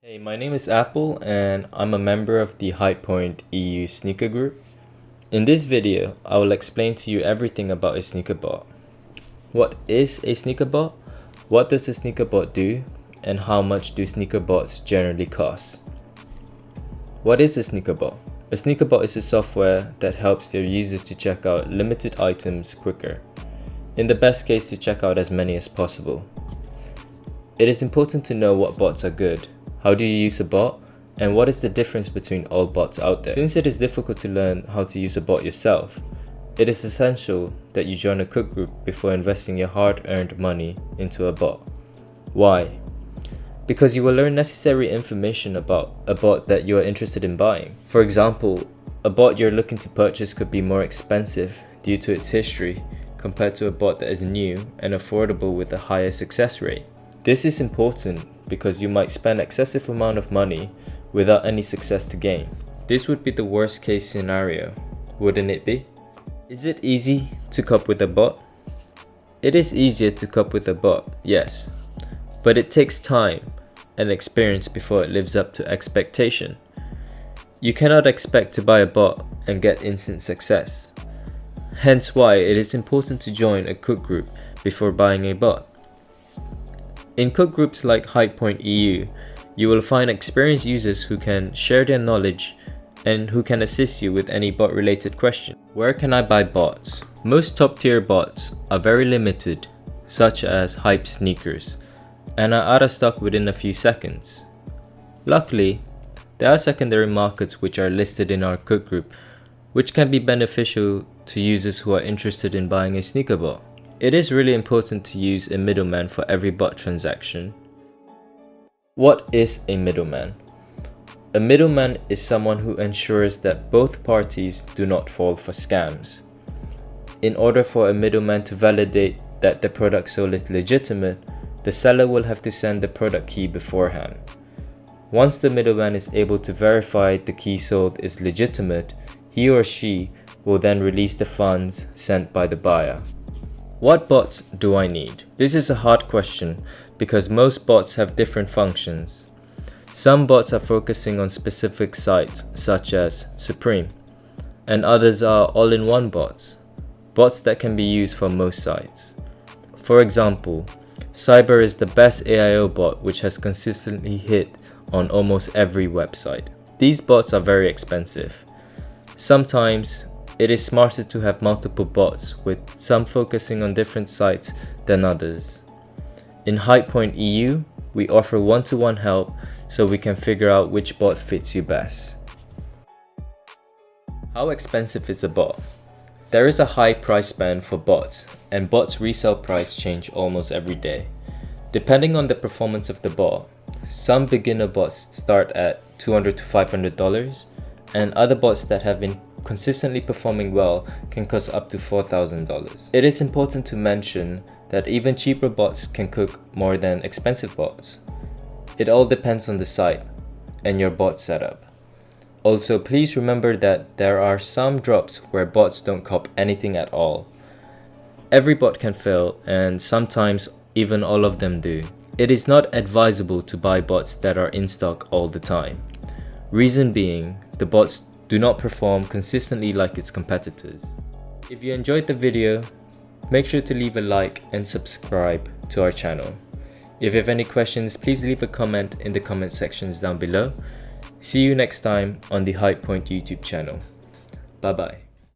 Hey, my name is Apple and I'm a member of the HypePointEU sneaker group. In this video, I will explain to you everything about a sneaker bot. What is a sneaker bot? What does a sneaker bot do? And how much do sneaker bots generally cost? What is a sneaker bot? A sneaker bot is a software that helps their users to check out limited items quicker. In the best case, to check out as many as possible. It is important to know what bots are good. How do you use a bot? And what is the difference between all bots out there? Since it is difficult to learn how to use a bot yourself, it is essential that you join a cook group before investing your hard-earned money into a bot. Why? Because you will learn necessary information about a bot that you are interested in buying. For example, a bot you're looking to purchase could be more expensive due to its history compared to a bot that is new and affordable with a higher success rate. This is important because you might spend excessive amount of money without any success to gain. This would be the worst case scenario, wouldn't it be? Is it easy to cope with a bot? It is easier to cope with a bot, yes, but it takes time and experience before it lives up to expectation. You cannot expect to buy a bot and get instant success. Hence why it is important to join a cook group before buying a bot. In cook groups like HypePointEU, you will find experienced users who can share their knowledge and who can assist you with any bot related question. Where can I buy bots? Most top tier bots are very limited, such as Hype sneakers, and are out of stock within a few seconds. Luckily, there are secondary markets which are listed in our cook group, which can be beneficial to users who are interested in buying a sneaker bot. It is really important to use a middleman for every bot transaction. What is a middleman? A middleman is someone who ensures that both parties do not fall for scams. In order for a middleman to validate that the product sold is legitimate, the seller will have to send the product key beforehand. Once the middleman is able to verify the key sold is legitimate, he or she will then release the funds sent by the buyer. What bots do I need? This is a hard question because most bots have different functions. Some bots are focusing on specific sites such as Supreme, and others are all-in-one bots that can be used for most sites. For example, Cyber is the best AIO bot which has consistently hit on almost every website. These bots are very expensive. Sometimes it is smarter to have multiple bots, with some focusing on different sites than others. In HypePointEU, we offer one-to-one help so we can figure out which bot fits you best. How expensive is a bot? There is a high price band for bots, and bots' resale price change almost every day. Depending on the performance of the bot, some beginner bots start at $200 to $500, and other bots that have been consistently performing well can cost up to $4,000. It is important to mention that even cheaper bots can cook more than expensive bots. It all depends on the site and your bot setup. Also, please remember that there are some drops where bots don't cop anything at all. Every bot can fail, and sometimes even all of them do. It is not advisable to buy bots that are in stock all the time. Reason being, the bots do not perform consistently like its competitors. If you enjoyed the video, make sure to leave a like and subscribe to our channel. If you have any questions, please leave a comment in the comment sections down below. See you next time on the HypePoint YouTube channel. Bye bye.